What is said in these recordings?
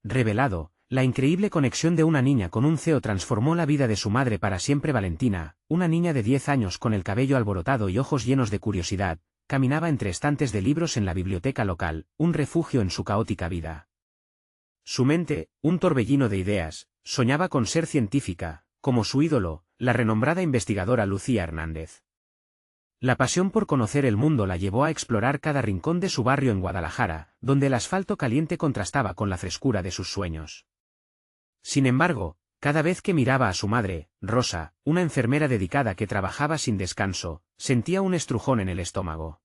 revelado, la increíble conexión de una niña con un CEO transformó la vida de su madre para siempre. Valentina, una niña de 10 años con el cabello alborotado y ojos llenos de curiosidad, caminaba entre estantes de libros en la biblioteca local, un refugio en su caótica vida. Su mente, un torbellino de ideas, soñaba con ser científica, como su ídolo, la renombrada investigadora Lucía Hernández. La pasión por conocer el mundo la llevó a explorar cada rincón de su barrio en Guadalajara, donde el asfalto caliente contrastaba con la frescura de sus sueños. Sin embargo, cada vez que miraba a su madre, Rosa, una enfermera dedicada que trabajaba sin descanso, sentía un estrujón en el estómago.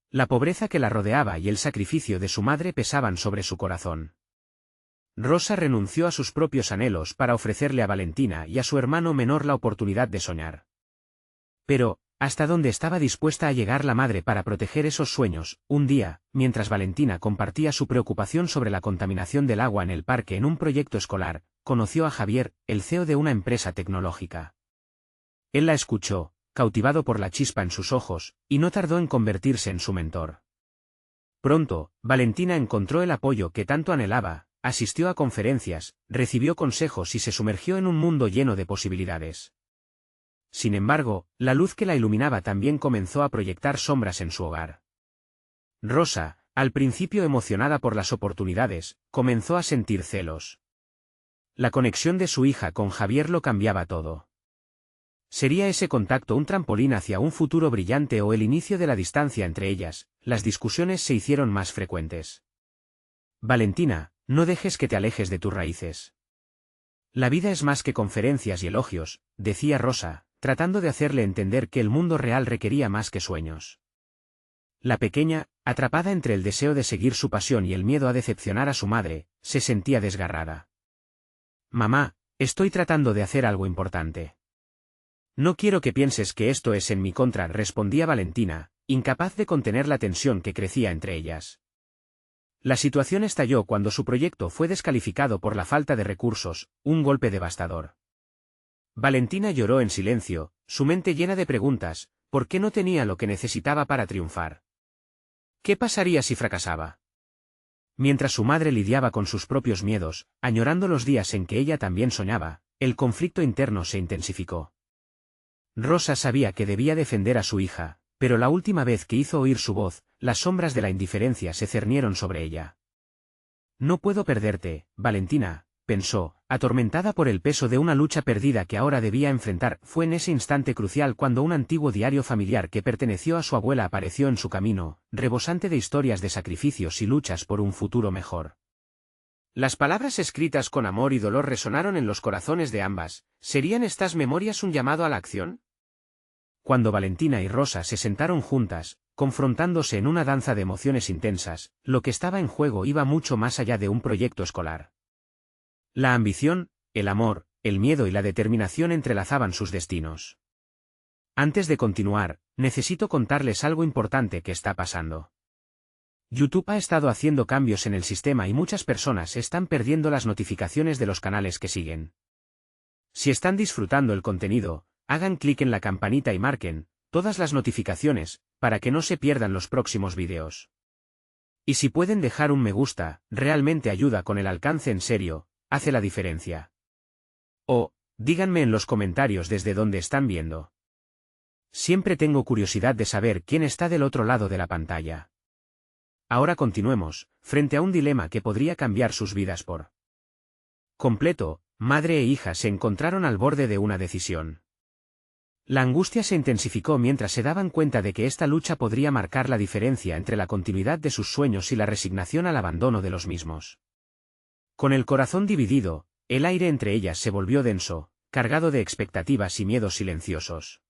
La pobreza que la rodeaba y el sacrificio de su madre pesaban sobre su corazón. Rosa renunció a sus propios anhelos para ofrecerle a Valentina y a su hermano menor la oportunidad de soñar. Pero, ¿hasta dónde estaba dispuesta a llegar la madre para proteger esos sueños? Un día, mientras Valentina compartía su preocupación sobre la contaminación del agua en el parque en un proyecto escolar, conoció a Javier, el CEO de una empresa tecnológica. Él la escuchó, cautivado por la chispa en sus ojos, y no tardó en convertirse en su mentor. Pronto, Valentina encontró el apoyo que tanto anhelaba, asistió a conferencias, recibió consejos y se sumergió en un mundo lleno de posibilidades. Sin embargo, la luz que la iluminaba también comenzó a proyectar sombras en su hogar. Rosa, al principio emocionada por las oportunidades, comenzó a sentir celos. La conexión de su hija con Javier lo cambiaba todo. ¿Sería ese contacto un trampolín hacia un futuro brillante o el inicio de la distancia entre ellas? Las discusiones se hicieron más frecuentes. Valentina, no dejes que te alejes de tus raíces. La vida es más que conferencias y elogios, decía Rosa, tratando de hacerle entender que el mundo real requería más que sueños. La pequeña, atrapada entre el deseo de seguir su pasión y el miedo a decepcionar a su madre, se sentía desgarrada. Mamá, estoy tratando de hacer algo importante. No quiero que pienses que esto es en mi contra, respondía Valentina, incapaz de contener la tensión que crecía entre ellas. La situación estalló cuando su proyecto fue descalificado por la falta de recursos, un golpe devastador. Valentina lloró en silencio, su mente llena de preguntas, ¿por qué no tenía lo que necesitaba para triunfar? ¿Qué pasaría si fracasaba? Mientras su madre lidiaba con sus propios miedos, añorando los días en que ella también soñaba, el conflicto interno se intensificó. Rosa sabía que debía defender a su hija, pero la última vez que hizo oír su voz, las sombras de la indiferencia se cernieron sobre ella. No puedo perderte, Valentina, pensó, atormentada por el peso de una lucha perdida que ahora debía enfrentar. Fue en ese instante crucial cuando un antiguo diario familiar que perteneció a su abuela apareció en su camino, rebosante de historias de sacrificios y luchas por un futuro mejor. Las palabras escritas con amor y dolor resonaron en los corazones de ambas. ¿Serían estas memorias un llamado a la acción? Cuando Valentina y Rosa se sentaron juntas, confrontándose en una danza de emociones intensas, lo que estaba en juego iba mucho más allá de un proyecto escolar. La ambición, el amor, el miedo y la determinación entrelazaban sus destinos. Antes de continuar, necesito contarles algo importante que está pasando. YouTube ha estado haciendo cambios en el sistema y muchas personas están perdiendo las notificaciones de los canales que siguen. Si están disfrutando el contenido, hagan clic en la campanita y marquen todas las notificaciones, para que no se pierdan los próximos vídeos. Y si pueden dejar un me gusta, realmente ayuda con el alcance, en serio, hace la diferencia. O, díganme en los comentarios desde dónde están viendo. Siempre tengo curiosidad de saber quién está del otro lado de la pantalla. Ahora continuemos, frente a un dilema que podría cambiar sus vidas por completo. Madre e hija se encontraron al borde de una decisión. La angustia se intensificó mientras se daban cuenta de que esta lucha podría marcar la diferencia entre la continuidad de sus sueños y la resignación al abandono de los mismos. Con el corazón dividido, el aire entre ellas se volvió denso, cargado de expectativas y miedos silenciosos.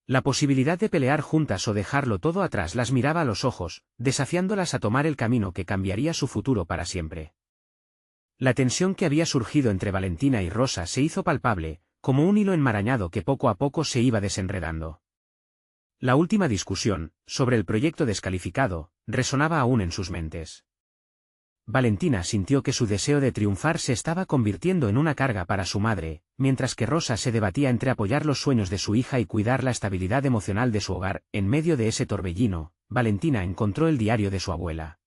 La posibilidad de pelear juntas o dejarlo todo atrás las miraba a los ojos, desafiándolas a tomar el camino que cambiaría su futuro para siempre. La tensión que había surgido entre Valentina y Rosa se hizo palpable, como un hilo enmarañado que poco a poco se iba desenredando. La última discusión, sobre el proyecto descalificado, resonaba aún en sus mentes. Valentina sintió que su deseo de triunfar se estaba convirtiendo en una carga para su madre, mientras que Rosa se debatía entre apoyar los sueños de su hija y cuidar la estabilidad emocional de su hogar. En medio de ese torbellino, Valentina encontró el diario de su abuela.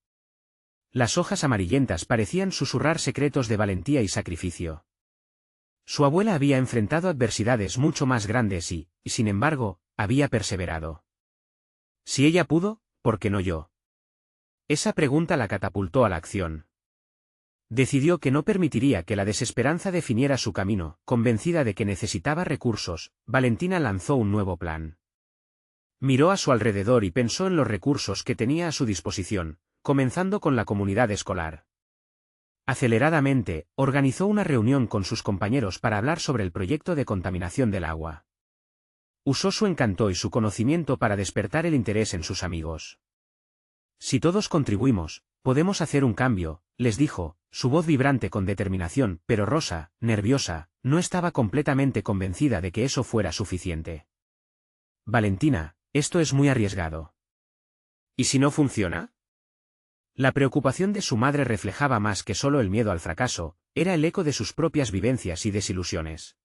Las hojas amarillentas parecían susurrar secretos de valentía y sacrificio. Su abuela había enfrentado adversidades mucho más grandes y, sin embargo, había perseverado. Si ella pudo, ¿por qué no yo? Esa pregunta la catapultó a la acción. Decidió que no permitiría que la desesperanza definiera su camino. Convencida de que necesitaba recursos, Valentina lanzó un nuevo plan. Miró a su alrededor y pensó en los recursos que tenía a su disposición, comenzando con la comunidad escolar. Aceleradamente, organizó una reunión con sus compañeros para hablar sobre el proyecto de contaminación del agua. Usó su encanto y su conocimiento para despertar el interés en sus amigos. Si todos contribuimos, podemos hacer un cambio, les dijo, su voz vibrante con determinación, pero Rosa, nerviosa, no estaba completamente convencida de que eso fuera suficiente. Valentina, esto es muy arriesgado. ¿Y si no funciona? La preocupación de su madre reflejaba más que solo el miedo al fracaso, era el eco de sus propias vivencias y desilusiones.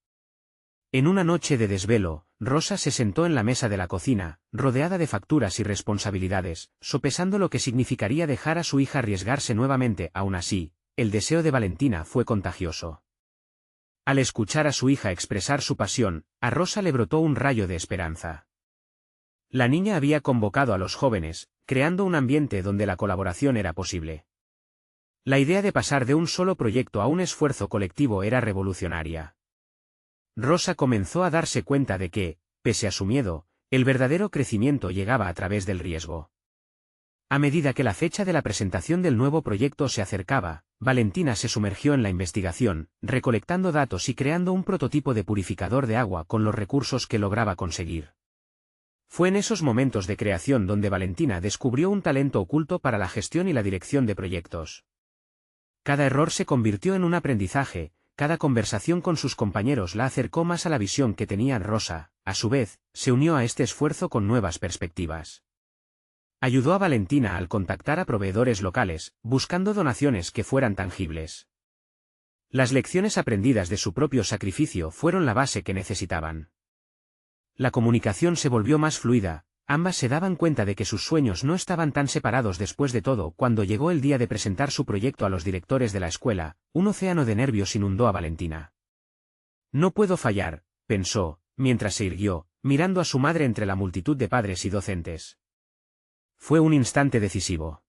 En una noche de desvelo, Rosa se sentó en la mesa de la cocina, rodeada de facturas y responsabilidades, sopesando lo que significaría dejar a su hija arriesgarse nuevamente. Aún así, el deseo de Valentina fue contagioso. Al escuchar a su hija expresar su pasión, a Rosa le brotó un rayo de esperanza. La niña había convocado a los jóvenes, creando un ambiente donde la colaboración era posible. La idea de pasar de un solo proyecto a un esfuerzo colectivo era revolucionaria. Rosa comenzó a darse cuenta de que, pese a su miedo, el verdadero crecimiento llegaba a través del riesgo. A medida que la fecha de la presentación del nuevo proyecto se acercaba, Valentina se sumergió en la investigación, recolectando datos y creando un prototipo de purificador de agua con los recursos que lograba conseguir. Fue en esos momentos de creación donde Valentina descubrió un talento oculto para la gestión y la dirección de proyectos. Cada error se convirtió en un aprendizaje. Cada conversación con sus compañeros la acercó más a la visión que tenía Rosa. A su vez, se unió a este esfuerzo con nuevas perspectivas. Ayudó a Valentina al contactar a proveedores locales, buscando donaciones que fueran tangibles. Las lecciones aprendidas de su propio sacrificio fueron la base que necesitaban. La comunicación se volvió más fluida. Ambas se daban cuenta de que sus sueños no estaban tan separados. Después de todo, cuando llegó el día de presentar su proyecto a los directores de la escuela, un océano de nervios inundó a Valentina. No puedo fallar, pensó, mientras se irguió, mirando a su madre entre la multitud de padres y docentes. Fue un instante decisivo.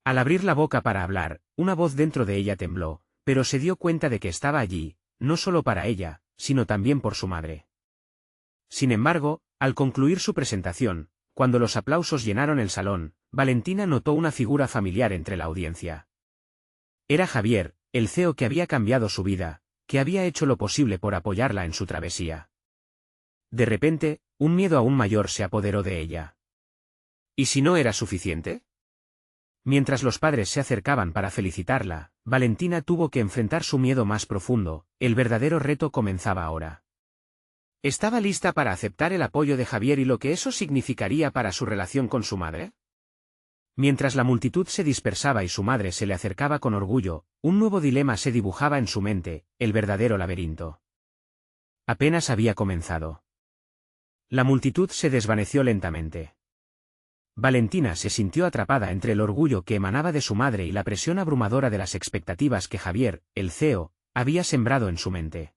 Al abrir la boca para hablar, una voz dentro de ella tembló, pero se dio cuenta de que estaba allí, no solo para ella, sino también por su madre. Sin embargo, al concluir su presentación, cuando los aplausos llenaron el salón, Valentina notó una figura familiar entre la audiencia. Era Javier, el CEO que había cambiado su vida, que había hecho lo posible por apoyarla en su travesía. De repente, un miedo aún mayor se apoderó de ella. ¿Y si no era suficiente? Mientras los padres se acercaban para felicitarla, Valentina tuvo que enfrentar su miedo más profundo. El verdadero reto comenzaba ahora. ¿Estaba lista para aceptar el apoyo de Javier y lo que eso significaría para su relación con su madre? Mientras la multitud se dispersaba y su madre se le acercaba con orgullo, un nuevo dilema se dibujaba en su mente, el verdadero laberinto. Apenas había comenzado. La multitud se desvaneció lentamente. Valentina se sintió atrapada entre el orgullo que emanaba de su madre y la presión abrumadora de las expectativas que Javier, el CEO, había sembrado en su mente.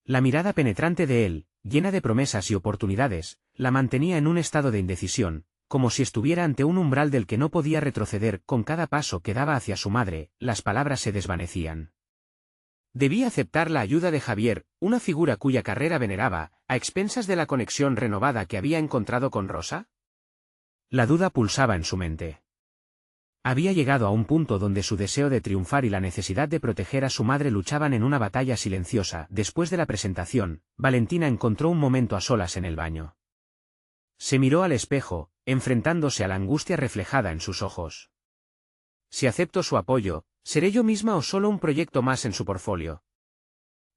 La mirada penetrante de él, llena de promesas y oportunidades, la mantenía en un estado de indecisión, como si estuviera ante un umbral del que no podía retroceder. Con cada paso que daba hacia su madre, las palabras se desvanecían. ¿Debía aceptar la ayuda de Javier, una figura cuya carrera veneraba, a expensas de la conexión renovada que había encontrado con Rosa? La duda pulsaba en su mente. Había llegado a un punto donde su deseo de triunfar y la necesidad de proteger a su madre luchaban en una batalla silenciosa. Después de la presentación, Valentina encontró un momento a solas en el baño. Se miró al espejo, enfrentándose a la angustia reflejada en sus ojos. Si acepto su apoyo, ¿seré yo misma o solo un proyecto más en su portfolio?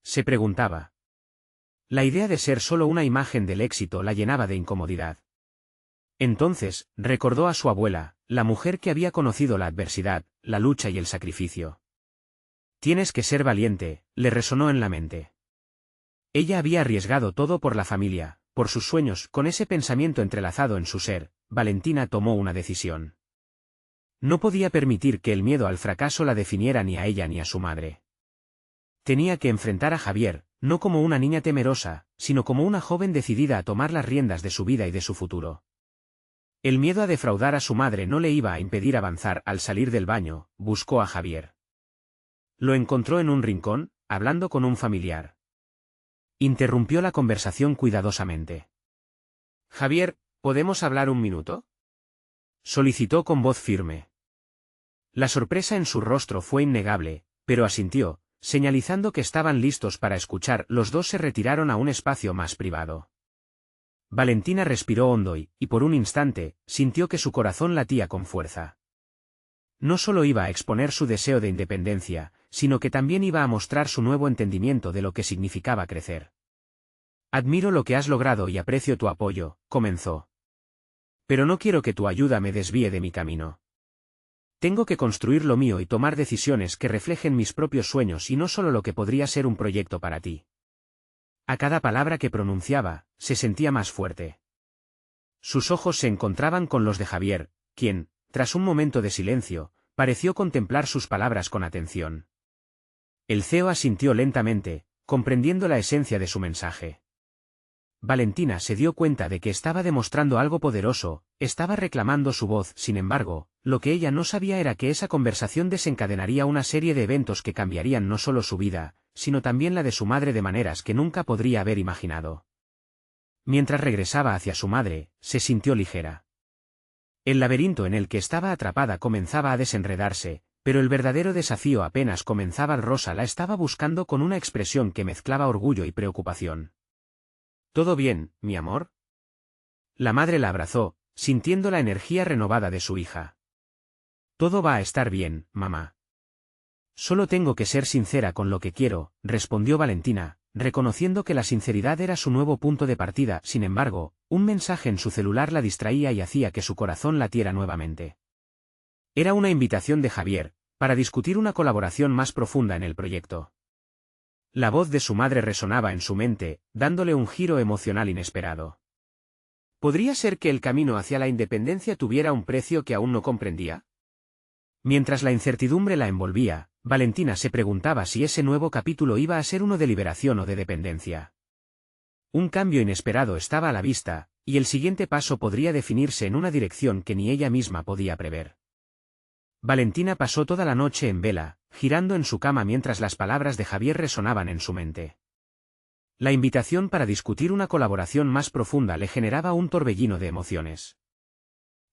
Se preguntaba. La idea de ser solo una imagen del éxito la llenaba de incomodidad. Entonces, recordó a su abuela, la mujer que había conocido la adversidad, la lucha y el sacrificio. Tienes que ser valiente, le resonó en la mente. Ella había arriesgado todo por la familia, por sus sueños. Con ese pensamiento entrelazado en su ser, Valentina tomó una decisión. No podía permitir que el miedo al fracaso la definiera ni a ella ni a su madre. Tenía que enfrentar a Javier, no como una niña temerosa, sino como una joven decidida a tomar las riendas de su vida y de su futuro. El miedo a defraudar a su madre no le iba a impedir avanzar. Al salir del baño, buscó a Javier. Lo encontró en un rincón, hablando con un familiar. Interrumpió la conversación cuidadosamente. «Javier, ¿podemos hablar un minuto?», solicitó con voz firme. La sorpresa en su rostro fue innegable, pero asintió, señalizando que estaban listos para escuchar. Los dos se retiraron a un espacio más privado. Valentina respiró hondo y, por un instante, sintió que su corazón latía con fuerza. No solo iba a exponer su deseo de independencia, sino que también iba a mostrar su nuevo entendimiento de lo que significaba crecer. «Admiro lo que has logrado y aprecio tu apoyo», comenzó. «Pero no quiero que tu ayuda me desvíe de mi camino. Tengo que construir lo mío y tomar decisiones que reflejen mis propios sueños y no solo lo que podría ser un proyecto para ti». A cada palabra que pronunciaba, se sentía más fuerte. Sus ojos se encontraban con los de Javier, quien, tras un momento de silencio, pareció contemplar sus palabras con atención. El CEO asintió lentamente, comprendiendo la esencia de su mensaje. Valentina se dio cuenta de que estaba demostrando algo poderoso, estaba reclamando su voz. Sin embargo, lo que ella no sabía era que esa conversación desencadenaría una serie de eventos que cambiarían no solo su vida, sino también la de su madre de maneras que nunca podría haber imaginado. Mientras regresaba hacia su madre, se sintió ligera. El laberinto en el que estaba atrapada comenzaba a desenredarse, pero el verdadero desafío apenas comenzaba. Rosa la estaba buscando con una expresión que mezclaba orgullo y preocupación. «¿Todo bien, mi amor?». La madre la abrazó, sintiendo la energía renovada de su hija. «Todo va a estar bien, mamá. Solo tengo que ser sincera con lo que quiero», respondió Valentina, reconociendo que la sinceridad era su nuevo punto de partida. Sin embargo, un mensaje en su celular la distraía y hacía que su corazón latiera nuevamente. Era una invitación de Javier, para discutir una colaboración más profunda en el proyecto. La voz de su madre resonaba en su mente, dándole un giro emocional inesperado. ¿Podría ser que el camino hacia la independencia tuviera un precio que aún no comprendía? Mientras la incertidumbre la envolvía, Valentina se preguntaba si ese nuevo capítulo iba a ser uno de liberación o de dependencia. Un cambio inesperado estaba a la vista, y el siguiente paso podría definirse en una dirección que ni ella misma podía prever. Valentina pasó toda la noche en vela, girando en su cama mientras las palabras de Javier resonaban en su mente. La invitación para discutir una colaboración más profunda le generaba un torbellino de emociones.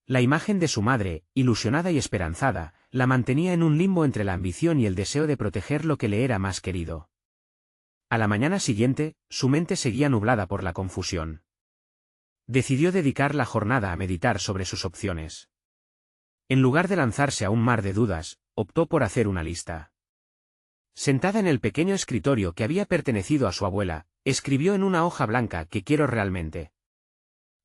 La imagen de su madre, ilusionada y esperanzada, la mantenía en un limbo entre la ambición y el deseo de proteger lo que le era más querido. A la mañana siguiente, su mente seguía nublada por la confusión. Decidió dedicar la jornada a meditar sobre sus opciones. En lugar de lanzarse a un mar de dudas, optó por hacer una lista. Sentada en el pequeño escritorio que había pertenecido a su abuela, escribió en una hoja blanca: «¿Qué quiero realmente?».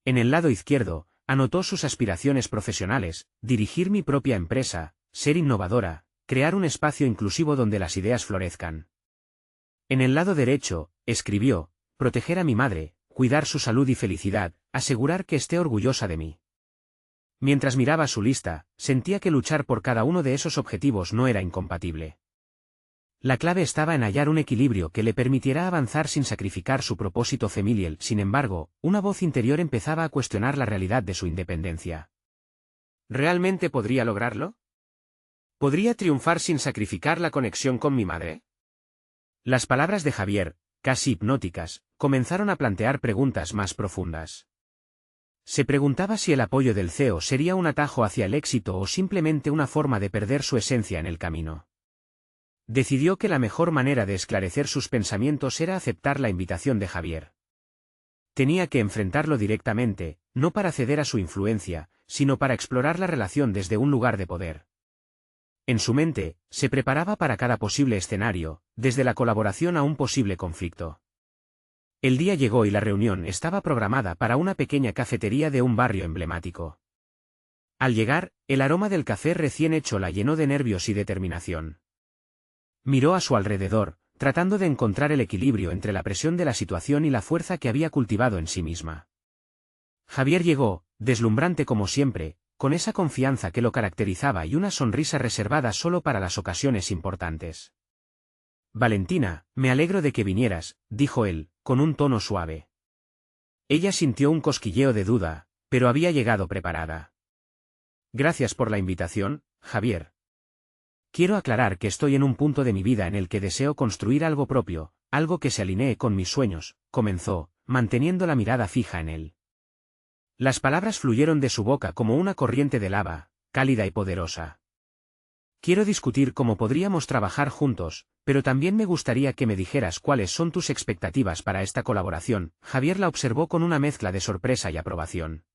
En el lado izquierdo, anotó sus aspiraciones profesionales: dirigir mi propia empresa, ser innovadora, crear un espacio inclusivo donde las ideas florezcan. En el lado derecho, escribió: proteger a mi madre, cuidar su salud y felicidad, asegurar que esté orgullosa de mí. Mientras miraba su lista, sentía que luchar por cada uno de esos objetivos no era incompatible. La clave estaba en hallar un equilibrio que le permitiera avanzar sin sacrificar su propósito familiar. Sin embargo, una voz interior empezaba a cuestionar la realidad de su independencia. ¿Realmente podría lograrlo? ¿Podría triunfar sin sacrificar la conexión con mi madre? Las palabras de Javier, casi hipnóticas, comenzaron a plantear preguntas más profundas. Se preguntaba si el apoyo del CEO sería un atajo hacia el éxito o simplemente una forma de perder su esencia en el camino. Decidió que la mejor manera de esclarecer sus pensamientos era aceptar la invitación de Javier. Tenía que enfrentarlo directamente, no para ceder a su influencia, sino para explorar la relación desde un lugar de poder. En su mente, se preparaba para cada posible escenario, desde la colaboración a un posible conflicto. El día llegó y la reunión estaba programada para una pequeña cafetería de un barrio emblemático. Al llegar, el aroma del café recién hecho la llenó de nervios y determinación. Miró a su alrededor, tratando de encontrar el equilibrio entre la presión de la situación y la fuerza que había cultivado en sí misma. Javier llegó, deslumbrante como siempre, con esa confianza que lo caracterizaba y una sonrisa reservada solo para las ocasiones importantes. Valentina, me alegro de que vinieras, dijo él, con un tono suave. Ella sintió un cosquilleo de duda, pero había llegado preparada. Gracias por la invitación, Javier. Quiero aclarar que estoy en un punto de mi vida en el que deseo construir algo propio, algo que se alinee con mis sueños, comenzó, manteniendo la mirada fija en él. Las palabras fluyeron de su boca como una corriente de lava, cálida y poderosa. Quiero discutir cómo podríamos trabajar juntos, pero también me gustaría que me dijeras cuáles son tus expectativas para esta colaboración. Javier la observó con una mezcla de sorpresa y aprobación.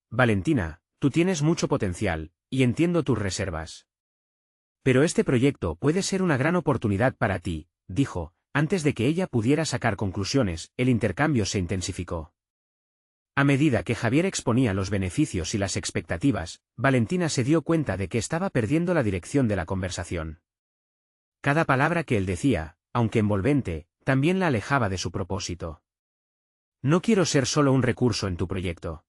Valentina, tú tienes mucho potencial, y entiendo tus reservas. Pero este proyecto puede ser una gran oportunidad para ti, dijo. Antes de que ella pudiera sacar conclusiones, el intercambio se intensificó. A medida que Javier exponía los beneficios y las expectativas, Valentina se dio cuenta de que estaba perdiendo la dirección de la conversación. Cada palabra que él decía, aunque envolvente, también la alejaba de su propósito. No quiero ser solo un recurso en tu proyecto.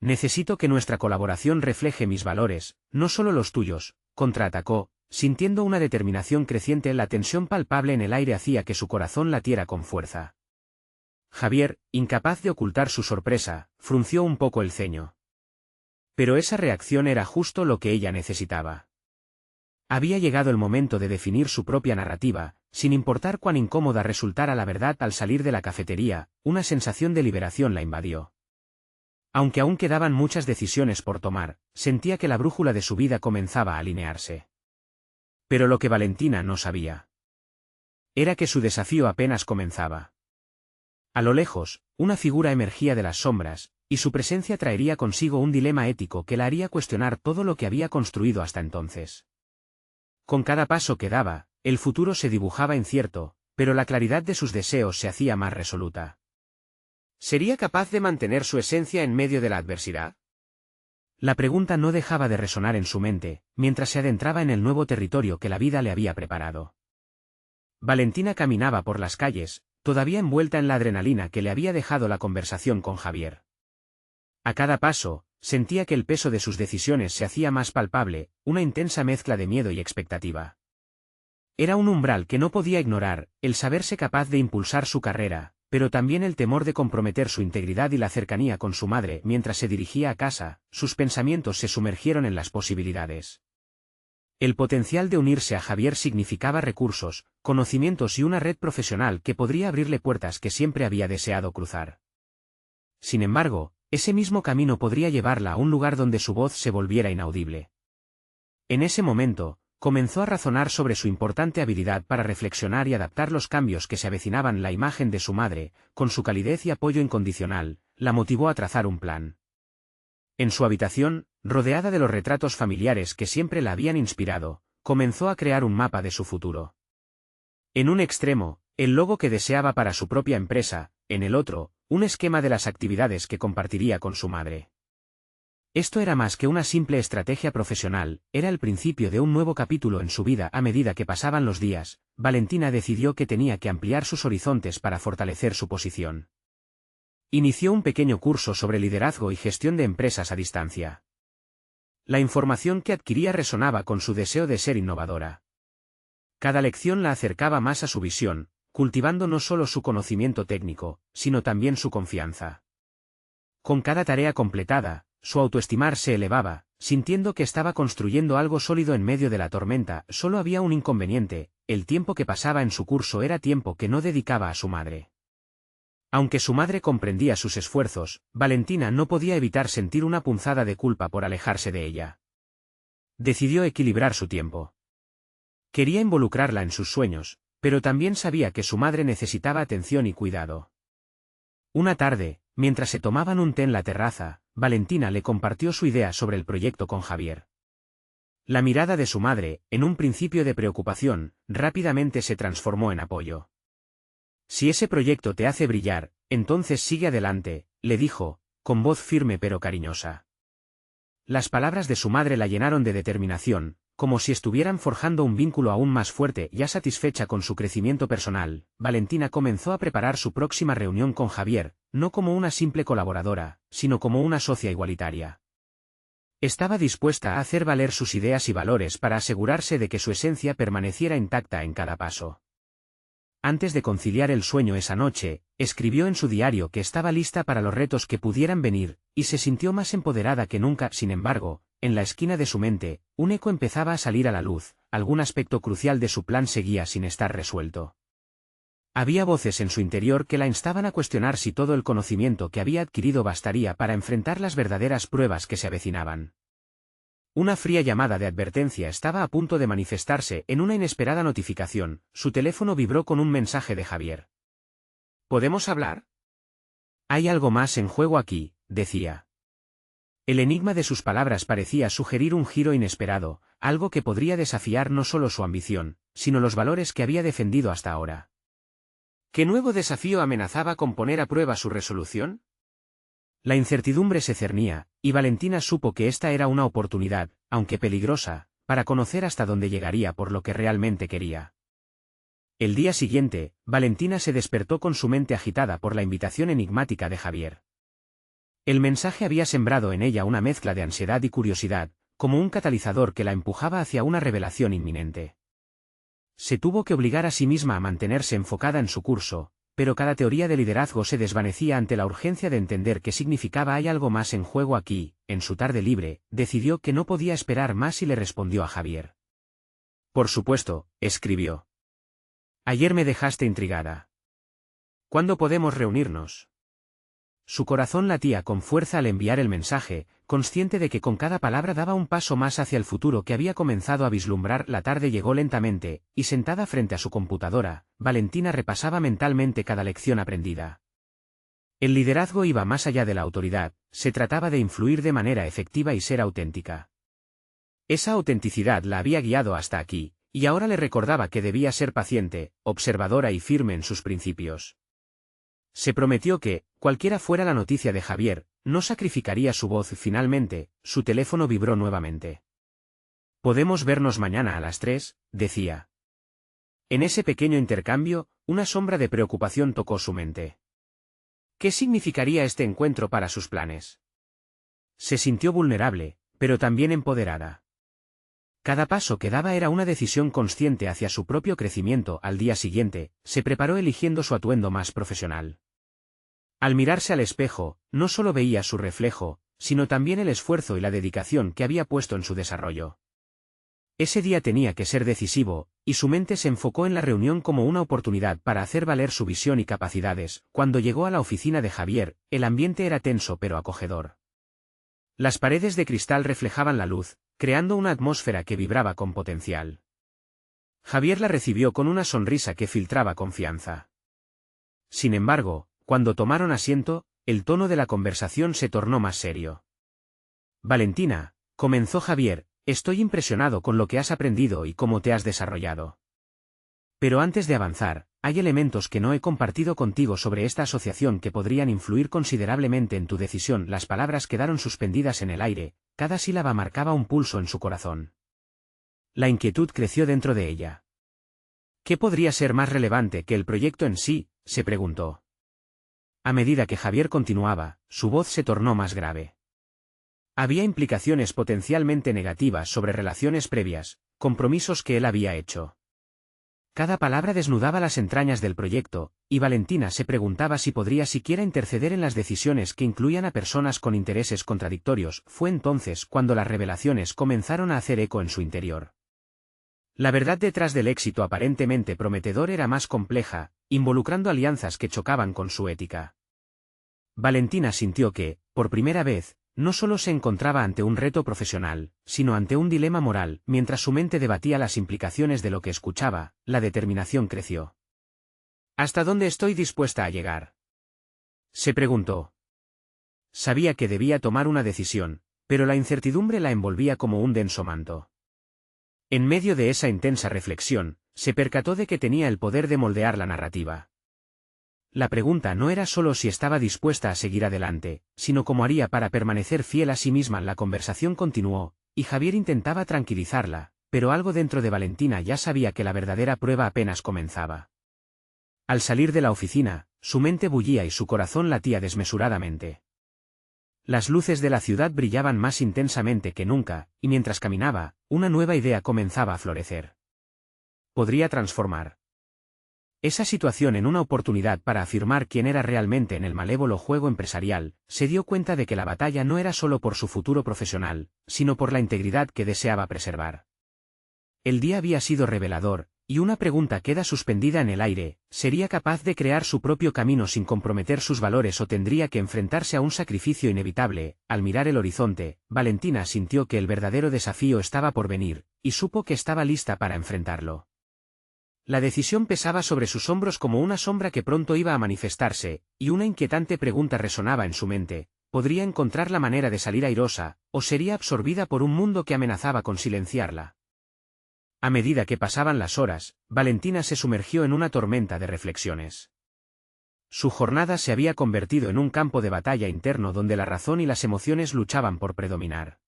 Necesito que nuestra colaboración refleje mis valores, no solo los tuyos, contraatacó, sintiendo una determinación creciente. La tensión palpable en el aire hacía que su corazón latiera con fuerza. Javier, incapaz de ocultar su sorpresa, frunció un poco el ceño. Pero esa reacción era justo lo que ella necesitaba. Había llegado el momento de definir su propia narrativa, sin importar cuán incómoda resultara la verdad. Al salir de la cafetería, una sensación de liberación la invadió. Aunque aún quedaban muchas decisiones por tomar, sentía que la brújula de su vida comenzaba a alinearse. Pero lo que Valentina no sabía era que su desafío apenas comenzaba. A lo lejos, una figura emergía de las sombras, y su presencia traería consigo un dilema ético que la haría cuestionar todo lo que había construido hasta entonces. Con cada paso que daba, el futuro se dibujaba incierto, pero la claridad de sus deseos se hacía más resoluta. ¿Sería capaz de mantener su esencia en medio de la adversidad? La pregunta no dejaba de resonar en su mente, mientras se adentraba en el nuevo territorio que la vida le había preparado. Valentina caminaba por las calles, todavía envuelta en la adrenalina que le había dejado la conversación con Javier. A cada paso, sentía que el peso de sus decisiones se hacía más palpable, una intensa mezcla de miedo y expectativa. Era un umbral que no podía ignorar, el saberse capaz de impulsar su carrera, pero también el temor de comprometer su integridad y la cercanía con su madre. Mientras se dirigía a casa, sus pensamientos se sumergieron en las posibilidades. El potencial de unirse a Javier significaba recursos, conocimientos y una red profesional que podría abrirle puertas que siempre había deseado cruzar. Sin embargo, ese mismo camino podría llevarla a un lugar donde su voz se volviera inaudible. En ese momento, comenzó a razonar sobre su importante habilidad para reflexionar y adaptar los cambios que se avecinaban. La imagen de su madre, con su calidez y apoyo incondicional, la motivó a trazar un plan. En su habitación, rodeada de los retratos familiares que siempre la habían inspirado, comenzó a crear un mapa de su futuro. En un extremo, el logo que deseaba para su propia empresa, en el otro, un esquema de las actividades que compartiría con su madre. Esto era más que una simple estrategia profesional, era el principio de un nuevo capítulo en su vida. A medida que pasaban los días, Valentina decidió que tenía que ampliar sus horizontes para fortalecer su posición. Inició un pequeño curso sobre liderazgo y gestión de empresas a distancia. La información que adquiría resonaba con su deseo de ser innovadora. Cada lección la acercaba más a su visión, cultivando no solo su conocimiento técnico, sino también su confianza. Con cada tarea completada, su autoestima se elevaba, sintiendo que estaba construyendo algo sólido en medio de la tormenta. Solo había un inconveniente: el tiempo que pasaba en su curso era tiempo que no dedicaba a su madre. Aunque su madre comprendía sus esfuerzos, Valentina no podía evitar sentir una punzada de culpa por alejarse de ella. Decidió equilibrar su tiempo. Quería involucrarla en sus sueños, pero también sabía que su madre necesitaba atención y cuidado. Una tarde, mientras se tomaban un té en la terraza, Valentina le compartió su idea sobre el proyecto con Javier. La mirada de su madre, en un principio de preocupación, rápidamente se transformó en apoyo. «Si ese proyecto te hace brillar, entonces sigue adelante», le dijo, con voz firme pero cariñosa. Las palabras de su madre la llenaron de determinación, como si estuvieran forjando un vínculo aún más fuerte. Ya satisfecha con su crecimiento personal, Valentina comenzó a preparar su próxima reunión con Javier, no como una simple colaboradora, sino como una socia igualitaria. Estaba dispuesta a hacer valer sus ideas y valores para asegurarse de que su esencia permaneciera intacta en cada paso. Antes de conciliar el sueño esa noche, escribió en su diario que estaba lista para los retos que pudieran venir, y se sintió más empoderada que nunca. Sin embargo, en la esquina de su mente, un eco empezaba a salir a la luz, algún aspecto crucial de su plan seguía sin estar resuelto. Había voces en su interior que la instaban a cuestionar si todo el conocimiento que había adquirido bastaría para enfrentar las verdaderas pruebas que se avecinaban. Una fría llamada de advertencia estaba a punto de manifestarse en una inesperada notificación. Su teléfono vibró con un mensaje de Javier. ¿Podemos hablar? Hay algo más en juego aquí, decía. El enigma de sus palabras parecía sugerir un giro inesperado, algo que podría desafiar no solo su ambición, sino los valores que había defendido hasta ahora. ¿Qué nuevo desafío amenazaba con poner a prueba su resolución? La incertidumbre se cernía, y Valentina supo que esta era una oportunidad, aunque peligrosa, para conocer hasta dónde llegaría por lo que realmente quería. El día siguiente, Valentina se despertó con su mente agitada por la invitación enigmática de Javier. El mensaje había sembrado en ella una mezcla de ansiedad y curiosidad, como un catalizador que la empujaba hacia una revelación inminente. Se tuvo que obligar a sí misma a mantenerse enfocada en su curso, pero cada teoría de liderazgo se desvanecía ante la urgencia de entender qué significaba «hay algo más en juego aquí». En su tarde libre, decidió que no podía esperar más y le respondió a Javier. «Por supuesto», escribió. «Ayer me dejaste intrigada. ¿Cuándo podemos reunirnos?» Su corazón latía con fuerza al enviar el mensaje, consciente de que con cada palabra daba un paso más hacia el futuro que había comenzado a vislumbrar. La tarde llegó lentamente, y sentada frente a su computadora, Valentina repasaba mentalmente cada lección aprendida. El liderazgo iba más allá de la autoridad, se trataba de influir de manera efectiva y ser auténtica. Esa autenticidad la había guiado hasta aquí, y ahora le recordaba que debía ser paciente, observadora y firme en sus principios. Se prometió que, cualquiera fuera la noticia de Javier, no sacrificaría su voz. Finalmente, su teléfono vibró nuevamente. «Podemos vernos mañana a las 3», decía. En ese pequeño intercambio, una sombra de preocupación tocó su mente. ¿Qué significaría este encuentro para sus planes? Se sintió vulnerable, pero también empoderada. Cada paso que daba era una decisión consciente hacia su propio crecimiento. Al día siguiente, se preparó eligiendo su atuendo más profesional. Al mirarse al espejo, no solo veía su reflejo, sino también el esfuerzo y la dedicación que había puesto en su desarrollo. Ese día tenía que ser decisivo, y su mente se enfocó en la reunión como una oportunidad para hacer valer su visión y capacidades. Cuando llegó a la oficina de Javier, el ambiente era tenso pero acogedor. Las paredes de cristal reflejaban la luz, creando una atmósfera que vibraba con potencial. Javier la recibió con una sonrisa que filtraba confianza. Sin embargo, cuando tomaron asiento, el tono de la conversación se tornó más serio. «Valentina», comenzó Javier, «estoy impresionado con lo que has aprendido y cómo te has desarrollado. Pero antes de avanzar, hay elementos que no he compartido contigo sobre esta asociación que podrían influir considerablemente en tu decisión». Las palabras quedaron suspendidas en el aire, cada sílaba marcaba un pulso en su corazón. La inquietud creció dentro de ella. ¿Qué podría ser más relevante que el proyecto en sí?, se preguntó. A medida que Javier continuaba, su voz se tornó más grave. Había implicaciones potencialmente negativas sobre relaciones previas, compromisos que él había hecho. Cada palabra desnudaba las entrañas del proyecto, y Valentina se preguntaba si podría siquiera interceder en las decisiones que incluían a personas con intereses contradictorios. Fue entonces cuando las revelaciones comenzaron a hacer eco en su interior. La verdad detrás del éxito aparentemente prometedor era más compleja, involucrando alianzas que chocaban con su ética. Valentina sintió que, por primera vez, no solo se encontraba ante un reto profesional, sino ante un dilema moral. Mientras su mente debatía las implicaciones de lo que escuchaba, la determinación creció. ¿Hasta dónde estoy dispuesta a llegar?, se preguntó. Sabía que debía tomar una decisión, pero la incertidumbre la envolvía como un denso manto. En medio de esa intensa reflexión, se percató de que tenía el poder de moldear la narrativa. La pregunta no era solo si estaba dispuesta a seguir adelante, sino cómo haría para permanecer fiel a sí misma. La conversación continuó, y Javier intentaba tranquilizarla, pero algo dentro de Valentina ya sabía que la verdadera prueba apenas comenzaba. Al salir de la oficina, su mente bullía y su corazón latía desmesuradamente. Las luces de la ciudad brillaban más intensamente que nunca, y mientras caminaba, una nueva idea comenzaba a florecer. Podría transformar esa situación en una oportunidad para afirmar quién era realmente en el malévolo juego empresarial. Se dio cuenta de que la batalla no era solo por su futuro profesional, sino por la integridad que deseaba preservar. El día había sido revelador, y una pregunta queda suspendida en el aire: ¿sería capaz de crear su propio camino sin comprometer sus valores o tendría que enfrentarse a un sacrificio inevitable? Al mirar el horizonte, Valentina sintió que el verdadero desafío estaba por venir, y supo que estaba lista para enfrentarlo. La decisión pesaba sobre sus hombros como una sombra que pronto iba a manifestarse, y una inquietante pregunta resonaba en su mente: ¿podría encontrar la manera de salir airosa, o sería absorbida por un mundo que amenazaba con silenciarla? A medida que pasaban las horas, Valentina se sumergió en una tormenta de reflexiones. Su jornada se había convertido en un campo de batalla interno donde la razón y las emociones luchaban por predominar.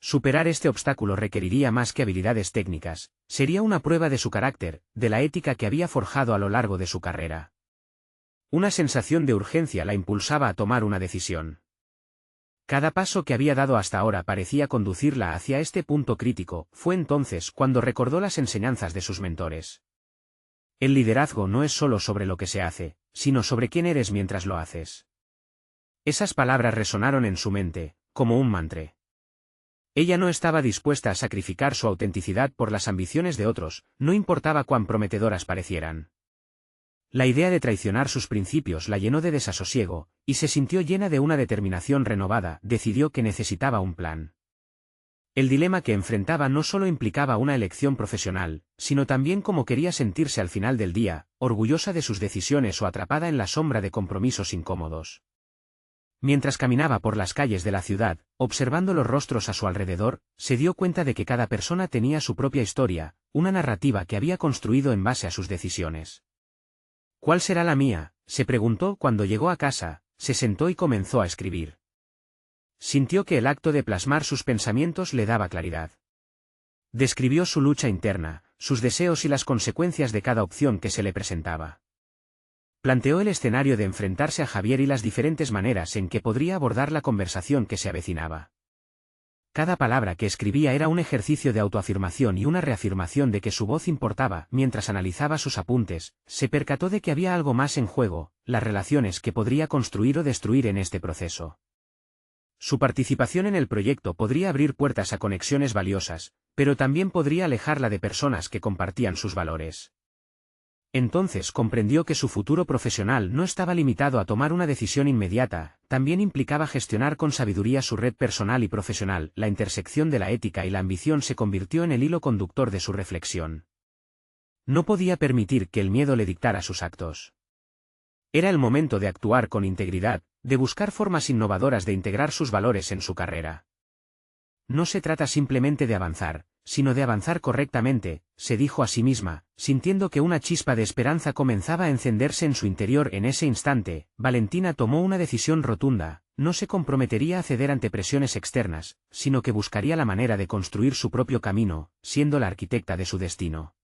Superar este obstáculo requeriría más que habilidades técnicas, sería una prueba de su carácter, de la ética que había forjado a lo largo de su carrera. Una sensación de urgencia la impulsaba a tomar una decisión. Cada paso que había dado hasta ahora parecía conducirla hacia este punto crítico. Fue entonces cuando recordó las enseñanzas de sus mentores. El liderazgo no es solo sobre lo que se hace, sino sobre quién eres mientras lo haces. Esas palabras resonaron en su mente, como un mantra. Ella no estaba dispuesta a sacrificar su autenticidad por las ambiciones de otros, no importaba cuán prometedoras parecieran. La idea de traicionar sus principios la llenó de desasosiego, y se sintió llena de una determinación renovada. Decidió que necesitaba un plan. El dilema que enfrentaba no solo implicaba una elección profesional, sino también cómo quería sentirse al final del día, orgullosa de sus decisiones o atrapada en la sombra de compromisos incómodos. Mientras caminaba por las calles de la ciudad, observando los rostros a su alrededor, se dio cuenta de que cada persona tenía su propia historia, una narrativa que había construido en base a sus decisiones. ¿Cuál será la mía?, se preguntó cuando llegó a casa, se sentó y comenzó a escribir. Sintió que el acto de plasmar sus pensamientos le daba claridad. Describió su lucha interna, sus deseos y las consecuencias de cada opción que se le presentaba. Planteó el escenario de enfrentarse a Javier y las diferentes maneras en que podría abordar la conversación que se avecinaba. Cada palabra que escribía era un ejercicio de autoafirmación y una reafirmación de que su voz importaba. Mientras analizaba sus apuntes, se percató de que había algo más en juego: las relaciones que podría construir o destruir en este proceso. Su participación en el proyecto podría abrir puertas a conexiones valiosas, pero también podría alejarla de personas que compartían sus valores. Entonces comprendió que su futuro profesional no estaba limitado a tomar una decisión inmediata, también implicaba gestionar con sabiduría su red personal y profesional. La intersección de la ética y la ambición se convirtió en el hilo conductor de su reflexión. No podía permitir que el miedo le dictara sus actos. Era el momento de actuar con integridad, de buscar formas innovadoras de integrar sus valores en su carrera. No se trata simplemente de avanzar, sino de avanzar correctamente, se dijo a sí misma, sintiendo que una chispa de esperanza comenzaba a encenderse en su interior. En ese instante, Valentina tomó una decisión rotunda: no se comprometería a ceder ante presiones externas, sino que buscaría la manera de construir su propio camino, siendo la arquitecta de su destino.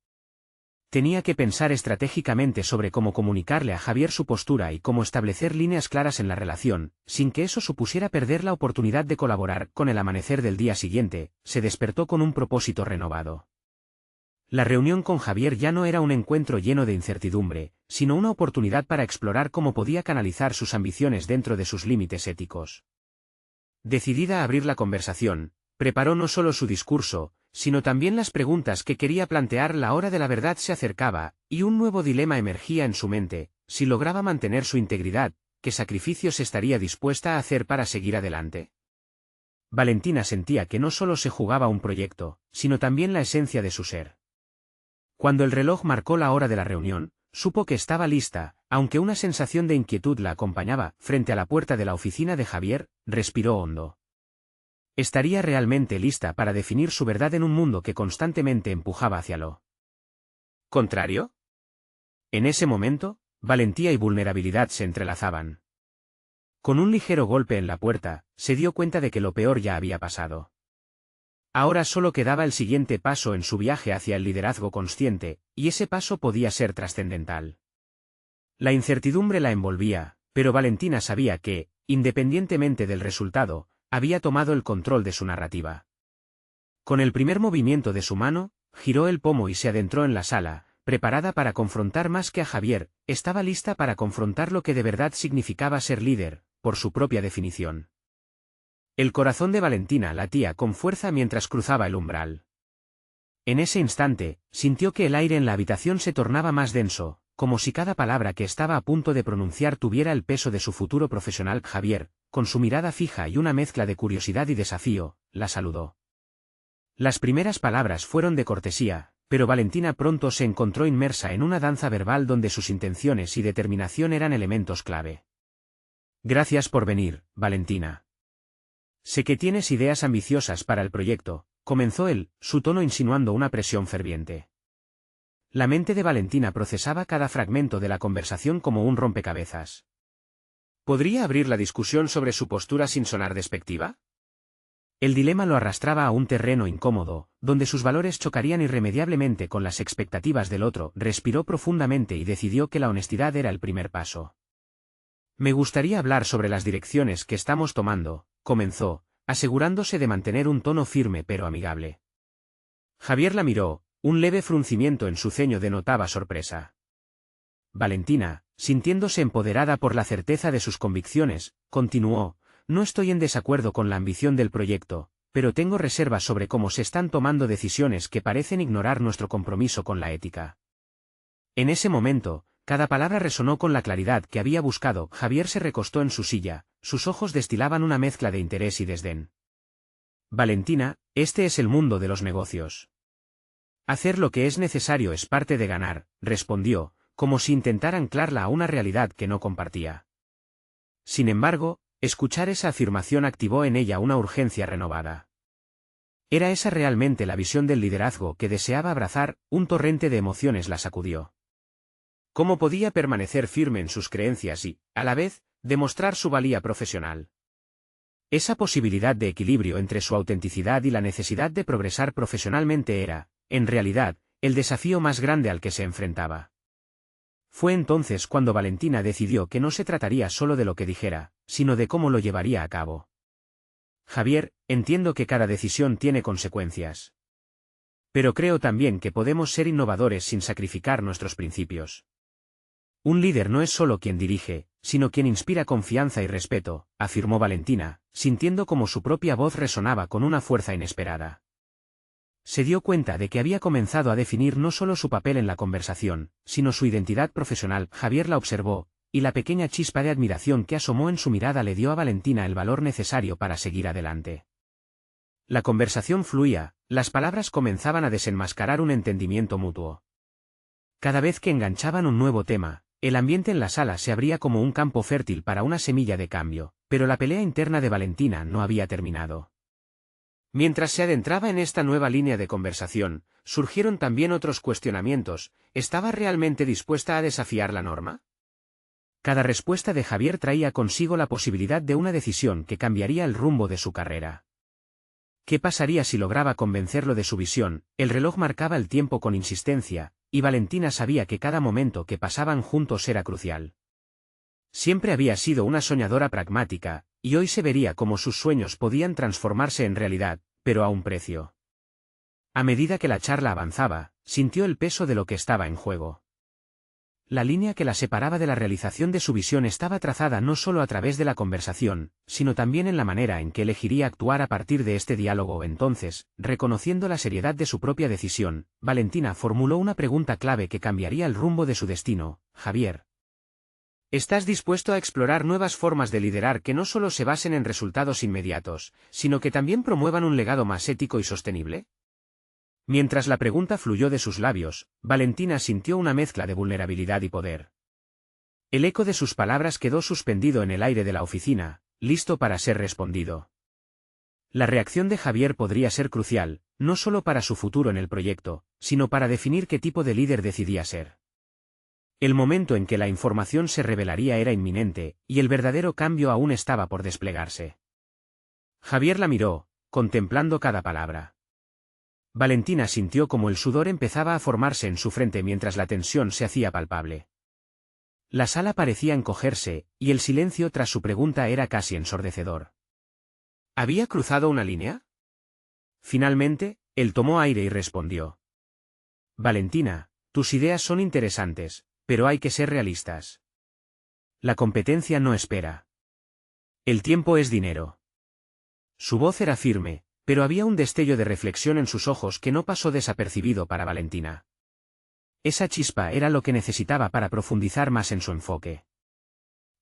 Tenía que pensar estratégicamente sobre cómo comunicarle a Javier su postura y cómo establecer líneas claras en la relación, sin que eso supusiera perder la oportunidad de colaborar. Con el amanecer del día siguiente, se despertó con un propósito renovado. La reunión con Javier ya no era un encuentro lleno de incertidumbre, sino una oportunidad para explorar cómo podía canalizar sus ambiciones dentro de sus límites éticos. Decidida a abrir la conversación, preparó no solo su discurso, sino también las preguntas que quería plantear. La hora de la verdad se acercaba, y un nuevo dilema emergía en su mente: si lograba mantener su integridad, ¿qué sacrificios estaría dispuesta a hacer para seguir adelante? Valentina sentía que no solo se jugaba un proyecto, sino también la esencia de su ser. Cuando el reloj marcó la hora de la reunión, supo que estaba lista, aunque una sensación de inquietud la acompañaba. Frente a la puerta de la oficina de Javier, respiró hondo. ¿Estaría realmente lista para definir su verdad en un mundo que constantemente empujaba hacia lo contrario? En ese momento, valentía y vulnerabilidad se entrelazaban. Con un ligero golpe en la puerta, se dio cuenta de que lo peor ya había pasado. Ahora solo quedaba el siguiente paso en su viaje hacia el liderazgo consciente, y ese paso podía ser trascendental. La incertidumbre la envolvía, pero Valentina sabía que, independientemente del resultado, había tomado el control de su narrativa. Con el primer movimiento de su mano, giró el pomo y se adentró en la sala, preparada para confrontar más que a Javier, estaba lista para confrontar lo que de verdad significaba ser líder, por su propia definición. El corazón de Valentina latía con fuerza mientras cruzaba el umbral. En ese instante, sintió que el aire en la habitación se tornaba más denso, como si cada palabra que estaba a punto de pronunciar tuviera el peso de su futuro profesional. Javier, con su mirada fija y una mezcla de curiosidad y desafío, la saludó. Las primeras palabras fueron de cortesía, pero Valentina pronto se encontró inmersa en una danza verbal donde sus intenciones y determinación eran elementos clave. Gracias por venir, Valentina. Sé que tienes ideas ambiciosas para el proyecto, comenzó él, su tono insinuando una presión ferviente. La mente de Valentina procesaba cada fragmento de la conversación como un rompecabezas. ¿Podría abrir la discusión sobre su postura sin sonar despectiva? El dilema lo arrastraba a un terreno incómodo, donde sus valores chocarían irremediablemente con las expectativas del otro. Respiró profundamente y decidió que la honestidad era el primer paso. Me gustaría hablar sobre las direcciones que estamos tomando, comenzó, asegurándose de mantener un tono firme pero amigable. Javier la miró, un leve fruncimiento en su ceño denotaba sorpresa. Valentina, sintiéndose empoderada por la certeza de sus convicciones, continuó, no estoy en desacuerdo con la ambición del proyecto, pero tengo reservas sobre cómo se están tomando decisiones que parecen ignorar nuestro compromiso con la ética. En ese momento, cada palabra resonó con la claridad que había buscado. Javier se recostó en su silla, sus ojos destilaban una mezcla de interés y desdén. Valentina, este es el mundo de los negocios. Hacer lo que es necesario es parte de ganar, respondió, como si intentara anclarla a una realidad que no compartía. Sin embargo, escuchar esa afirmación activó en ella una urgencia renovada. ¿Era esa realmente la visión del liderazgo que deseaba abrazar? Un torrente de emociones la sacudió. ¿Cómo podía permanecer firme en sus creencias y, a la vez, demostrar su valía profesional? Esa posibilidad de equilibrio entre su autenticidad y la necesidad de progresar profesionalmente era, en realidad, el desafío más grande al que se enfrentaba. Fue entonces cuando Valentina decidió que no se trataría solo de lo que dijera, sino de cómo lo llevaría a cabo. Javier, entiendo que cada decisión tiene consecuencias. Pero creo también que podemos ser innovadores sin sacrificar nuestros principios. Un líder no es solo quien dirige, sino quien inspira confianza y respeto, afirmó Valentina, sintiendo como su propia voz resonaba con una fuerza inesperada. Se dio cuenta de que había comenzado a definir no solo su papel en la conversación, sino su identidad profesional. Javier la observó, y la pequeña chispa de admiración que asomó en su mirada le dio a Valentina el valor necesario para seguir adelante. La conversación fluía, las palabras comenzaban a desenmascarar un entendimiento mutuo. Cada vez que enganchaban un nuevo tema, el ambiente en la sala se abría como un campo fértil para una semilla de cambio, pero la pelea interna de Valentina no había terminado. Mientras se adentraba en esta nueva línea de conversación, surgieron también otros cuestionamientos. ¿Estaba realmente dispuesta a desafiar la norma? Cada respuesta de Javier traía consigo la posibilidad de una decisión que cambiaría el rumbo de su carrera. ¿Qué pasaría si lograba convencerlo de su visión? El reloj marcaba el tiempo con insistencia, y Valentina sabía que cada momento que pasaban juntos era crucial. Siempre había sido una soñadora pragmática, y hoy se vería cómo sus sueños podían transformarse en realidad, pero a un precio. A medida que la charla avanzaba, sintió el peso de lo que estaba en juego. La línea que la separaba de la realización de su visión estaba trazada no solo a través de la conversación, sino también en la manera en que elegiría actuar a partir de este diálogo. Entonces, reconociendo la seriedad de su propia decisión, Valentina formuló una pregunta clave que cambiaría el rumbo de su destino. Javier, ¿estás dispuesto a explorar nuevas formas de liderar que no solo se basen en resultados inmediatos, sino que también promuevan un legado más ético y sostenible? Mientras la pregunta fluyó de sus labios, Valentina sintió una mezcla de vulnerabilidad y poder. El eco de sus palabras quedó suspendido en el aire de la oficina, listo para ser respondido. La reacción de Javier podría ser crucial, no solo para su futuro en el proyecto, sino para definir qué tipo de líder decidía ser. El momento en que la información se revelaría era inminente, y el verdadero cambio aún estaba por desplegarse. Javier la miró, contemplando cada palabra. Valentina sintió como el sudor empezaba a formarse en su frente mientras la tensión se hacía palpable. La sala parecía encogerse, y el silencio tras su pregunta era casi ensordecedor. ¿Había cruzado una línea? Finalmente, él tomó aire y respondió. Valentina, tus ideas son interesantes, pero hay que ser realistas. La competencia no espera. El tiempo es dinero. Su voz era firme, pero había un destello de reflexión en sus ojos que no pasó desapercibido para Valentina. Esa chispa era lo que necesitaba para profundizar más en su enfoque.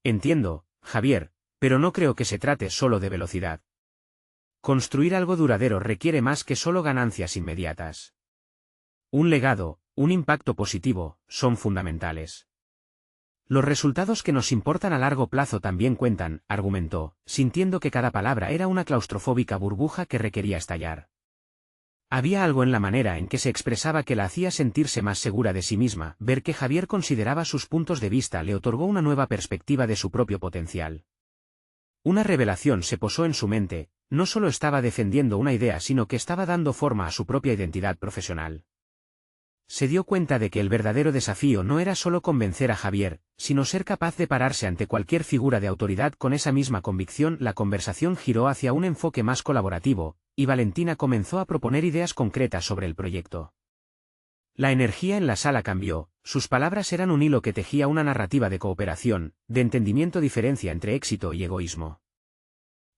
Entiendo, Javier, pero no creo que se trate solo de velocidad. Construir algo duradero requiere más que solo ganancias inmediatas. Un legado, un impacto positivo, son fundamentales. Los resultados que nos importan a largo plazo también cuentan, argumentó, sintiendo que cada palabra era una claustrofóbica burbuja que requería estallar. Había algo en la manera en que se expresaba que la hacía sentirse más segura de sí misma. Ver que Javier consideraba sus puntos de vista le otorgó una nueva perspectiva de su propio potencial. Una revelación se posó en su mente, no solo estaba defendiendo una idea sino que estaba dando forma a su propia identidad profesional. Se dio cuenta de que el verdadero desafío no era solo convencer a Javier, sino ser capaz de pararse ante cualquier figura de autoridad con esa misma convicción. La conversación giró hacia un enfoque más colaborativo, y Valentina comenzó a proponer ideas concretas sobre el proyecto. La energía en la sala cambió, sus palabras eran un hilo que tejía una narrativa de cooperación, de entendimiento diferencia entre éxito y egoísmo.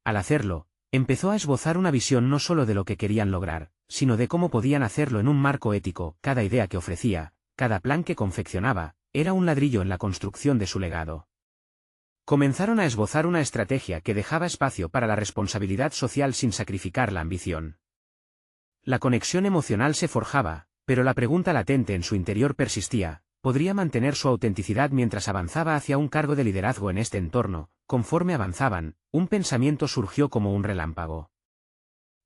Al hacerlo, empezó a esbozar una visión no solo de lo que querían lograr, sino de cómo podían hacerlo en un marco ético. Cada idea que ofrecía, cada plan que confeccionaba, era un ladrillo en la construcción de su legado. Comenzaron a esbozar una estrategia que dejaba espacio para la responsabilidad social sin sacrificar la ambición. La conexión emocional se forjaba, pero la pregunta latente en su interior persistía: ¿podría mantener su autenticidad mientras avanzaba hacia un cargo de liderazgo en este entorno? Conforme avanzaban, un pensamiento surgió como un relámpago.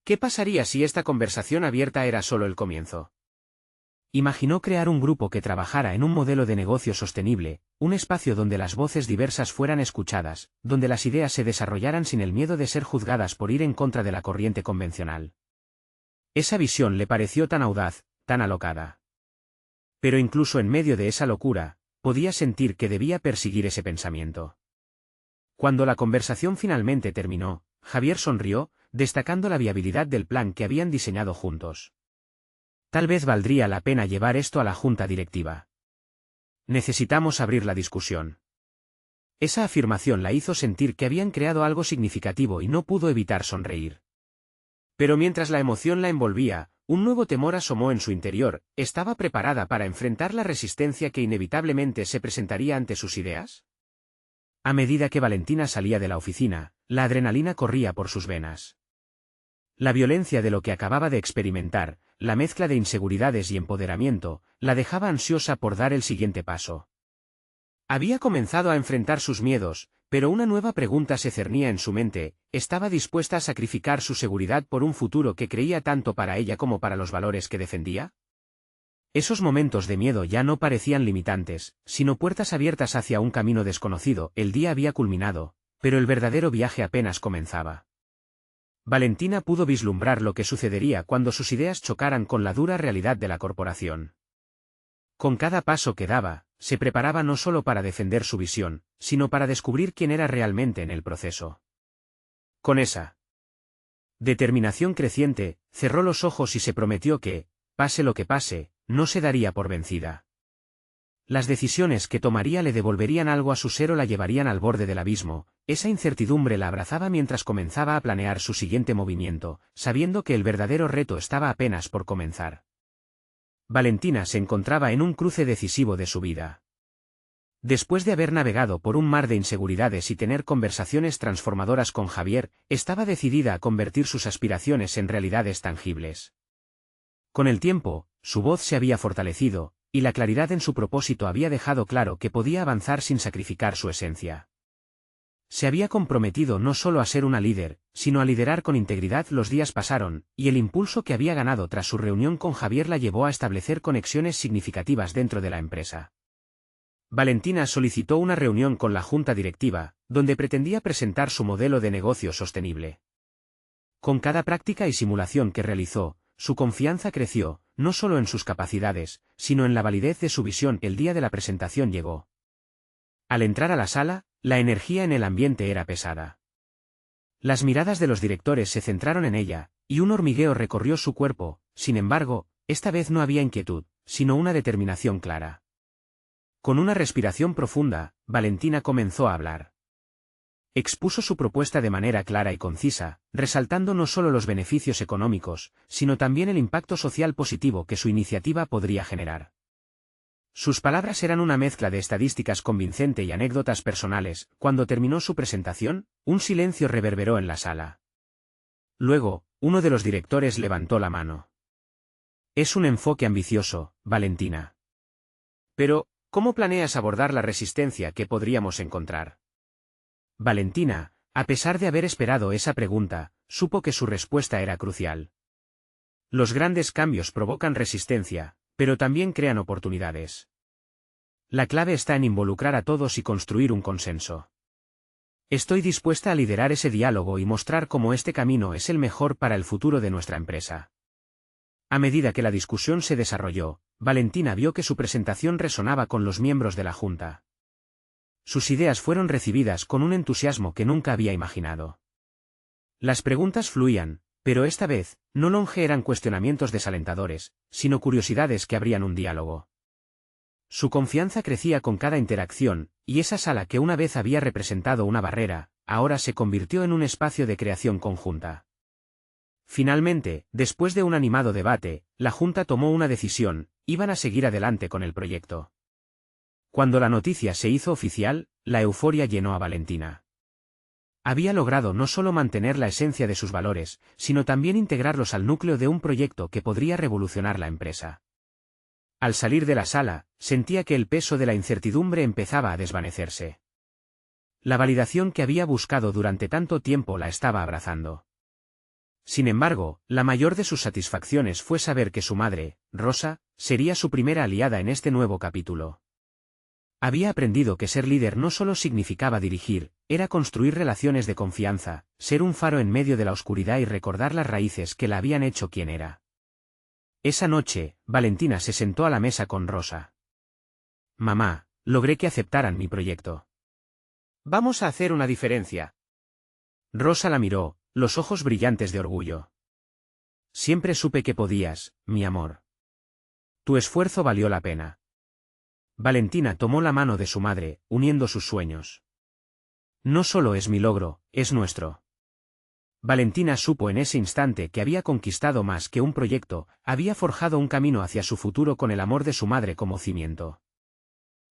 ¿Qué pasaría si esta conversación abierta era solo el comienzo? Imaginó crear un grupo que trabajara en un modelo de negocio sostenible, un espacio donde las voces diversas fueran escuchadas, donde las ideas se desarrollaran sin el miedo de ser juzgadas por ir en contra de la corriente convencional. Esa visión le pareció tan audaz, tan alocada. Pero incluso en medio de esa locura, podía sentir que debía perseguir ese pensamiento. Cuando la conversación finalmente terminó, Javier sonrió, destacando la viabilidad del plan que habían diseñado juntos. Tal vez valdría la pena llevar esto a la junta directiva. Necesitamos abrir la discusión. Esa afirmación la hizo sentir que habían creado algo significativo y no pudo evitar sonreír. Pero mientras la emoción la envolvía, un nuevo temor asomó en su interior. ¿Estaba preparada para enfrentar la resistencia que inevitablemente se presentaría ante sus ideas? A medida que Valentina salía de la oficina, la adrenalina corría por sus venas. La violencia de lo que acababa de experimentar, la mezcla de inseguridades y empoderamiento, la dejaba ansiosa por dar el siguiente paso. Había comenzado a enfrentar sus miedos, pero una nueva pregunta se cernía en su mente: ¿estaba dispuesta a sacrificar su seguridad por un futuro que creía tanto para ella como para los valores que defendía? Esos momentos de miedo ya no parecían limitantes, sino puertas abiertas hacia un camino desconocido. El día había culminado, pero el verdadero viaje apenas comenzaba. Valentina pudo vislumbrar lo que sucedería cuando sus ideas chocaran con la dura realidad de la corporación. Con cada paso que daba, se preparaba no solo para defender su visión, sino para descubrir quién era realmente en el proceso. Con esa determinación creciente, cerró los ojos y se prometió que, pase lo que pase, no se daría por vencida. Las decisiones que tomaría le devolverían algo a su ser o la llevarían al borde del abismo. Esa incertidumbre la abrazaba mientras comenzaba a planear su siguiente movimiento, sabiendo que el verdadero reto estaba apenas por comenzar. Valentina se encontraba en un cruce decisivo de su vida. Después de haber navegado por un mar de inseguridades y tener conversaciones transformadoras con Javier, estaba decidida a convertir sus aspiraciones en realidades tangibles. Con el tiempo, su voz se había fortalecido, y la claridad en su propósito había dejado claro que podía avanzar sin sacrificar su esencia. Se había comprometido no solo a ser una líder, sino a liderar con integridad. Los días pasaron, y el impulso que había ganado tras su reunión con Javier la llevó a establecer conexiones significativas dentro de la empresa. Valentina solicitó una reunión con la junta directiva, donde pretendía presentar su modelo de negocio sostenible. Con cada práctica y simulación que realizó, su confianza creció, no solo en sus capacidades, sino en la validez de su visión. El día de la presentación llegó. Al entrar a la sala, la energía en el ambiente era pesada. Las miradas de los directores se centraron en ella, y un hormigueo recorrió su cuerpo. Sin embargo, esta vez no había inquietud, sino una determinación clara. Con una respiración profunda, Valentina comenzó a hablar. Expuso su propuesta de manera clara y concisa, resaltando no solo los beneficios económicos, sino también el impacto social positivo que su iniciativa podría generar. Sus palabras eran una mezcla de estadísticas convincente y anécdotas personales. Cuando terminó su presentación, un silencio reverberó en la sala. Luego, uno de los directores levantó la mano. Es un enfoque ambicioso, Valentina. Pero, ¿cómo planeas abordar la resistencia que podríamos encontrar? Valentina, a pesar de haber esperado esa pregunta, supo que su respuesta era crucial. Los grandes cambios provocan resistencia, pero también crean oportunidades. La clave está en involucrar a todos y construir un consenso. Estoy dispuesta a liderar ese diálogo y mostrar cómo este camino es el mejor para el futuro de nuestra empresa. A medida que la discusión se desarrolló, Valentina vio que su presentación resonaba con los miembros de la Junta. Sus ideas fueron recibidas con un entusiasmo que nunca había imaginado. Las preguntas fluían, pero esta vez, no eran cuestionamientos desalentadores, sino curiosidades que abrían un diálogo. Su confianza crecía con cada interacción, y esa sala que una vez había representado una barrera, ahora se convirtió en un espacio de creación conjunta. Finalmente, después de un animado debate, la Junta tomó una decisión: iban a seguir adelante con el proyecto. Cuando la noticia se hizo oficial, la euforia llenó a Valentina. Había logrado no solo mantener la esencia de sus valores, sino también integrarlos al núcleo de un proyecto que podría revolucionar la empresa. Al salir de la sala, sentía que el peso de la incertidumbre empezaba a desvanecerse. La validación que había buscado durante tanto tiempo la estaba abrazando. Sin embargo, la mayor de sus satisfacciones fue saber que su madre, Rosa, sería su primera aliada en este nuevo capítulo. Había aprendido que ser líder no solo significaba dirigir, era construir relaciones de confianza, ser un faro en medio de la oscuridad y recordar las raíces que la habían hecho quien era. Esa noche, Valentina se sentó a la mesa con Rosa. Mamá, logré que aceptaran mi proyecto. Vamos a hacer una diferencia. Rosa la miró, los ojos brillantes de orgullo. Siempre supe que podías, mi amor. Tu esfuerzo valió la pena. Valentina tomó la mano de su madre, uniendo sus sueños. No solo es mi logro, es nuestro. Valentina supo en ese instante que había conquistado más que un proyecto, había forjado un camino hacia su futuro con el amor de su madre como cimiento.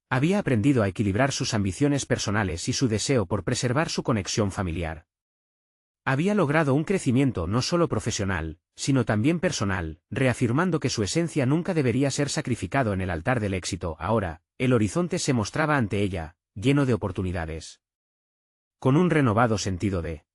Había aprendido a equilibrar sus ambiciones personales y su deseo por preservar su conexión familiar. Había logrado un crecimiento no solo profesional, sino también personal, reafirmando que su esencia nunca debería ser sacrificado en el altar del éxito. Ahora, el horizonte se mostraba ante ella, lleno de oportunidades. Con un renovado sentido de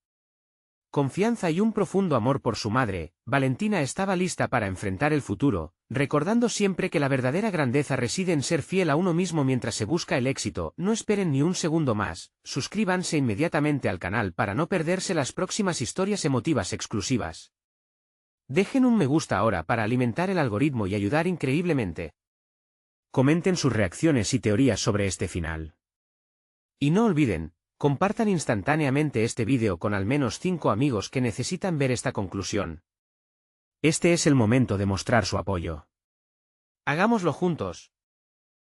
confianza y un profundo amor por su madre, Valentina estaba lista para enfrentar el futuro, recordando siempre que la verdadera grandeza reside en ser fiel a uno mismo mientras se busca el éxito. No esperen ni un segundo más, suscríbanse inmediatamente al canal para no perderse las próximas historias emotivas exclusivas. Dejen un me gusta ahora para alimentar el algoritmo y ayudar increíblemente. Comenten sus reacciones y teorías sobre este final. Y no olviden, compartan instantáneamente este vídeo con al menos 5 amigos que necesitan ver esta conclusión. Este es el momento de mostrar su apoyo. Hagámoslo juntos.